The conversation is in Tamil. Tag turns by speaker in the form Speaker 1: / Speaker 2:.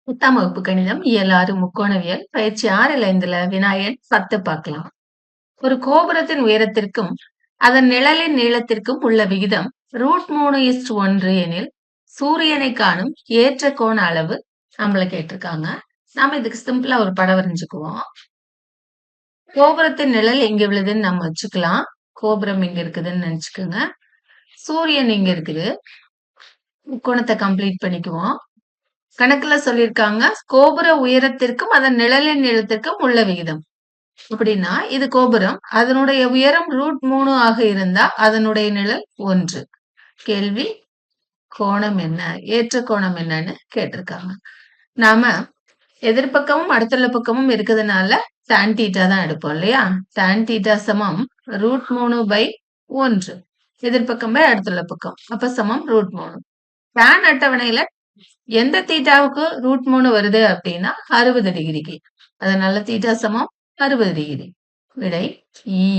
Speaker 1: 10ஆம் வகுப்பு கணிதம் இயல் 6 முக்கோணவியல் பயிற்சி 6 வினா எண் 10 பார்க்கலாம். ஒரு கோபுரத்தின் உயரத்திற்கும் அதன் நிழலின் நீளத்திற்கும் உள்ள விகிதம் √3:1 எனில் சூரியனை காணும் ஏற்ற கோண அளவு நம்மள கேட்டிருக்காங்க. நாம இதுக்கு சிம்பிளா ஒரு படம் வரைஞ்சுக்குவோம். கோபுரத்தின் நிழல் எங்க விழுதுன்னு நம்ம வச்சுக்கலாம். கோபுரம் இங்க இருக்குதுன்னு நினைச்சுக்கோங்க. சூரியன் இங்க இருக்குது. முக்கோணத்தை கம்ப்ளீட் பண்ணிக்குவோம். கணக்குல சொல்லியிருக்காங்க கோபுர உயரத்திற்கும் அதன் நிழலின் நீளத்திற்கும் உள்ள விகிதம். அப்படின்னா இது கோபுரம், அதனுடைய உயரம் √3 ஆக இருந்தா அதனுடைய நிழல் 1. கேள்வி கோணம் என்ன, ஏற்ற கோணம் என்னன்னு கேட்டிருக்காங்க. நாம எதிர்பக்கமும் அடுத்துள்ள பக்கமும் இருக்கிறதுனால tan θ தான் எடுப்போம் இல்லையா? tan θ சமம் √3/1. எதிர்பக்கம் பை அடுத்துள்ள பக்கம் அப்ப சமம் √3. tan அட்டவணையில எந்த தீட்டாவுக்கு √3 வருது அப்படின்னா 60 டிகிரிக்கு. அதனால தீட்டா சமம் 60 டிகிரி. விடை E.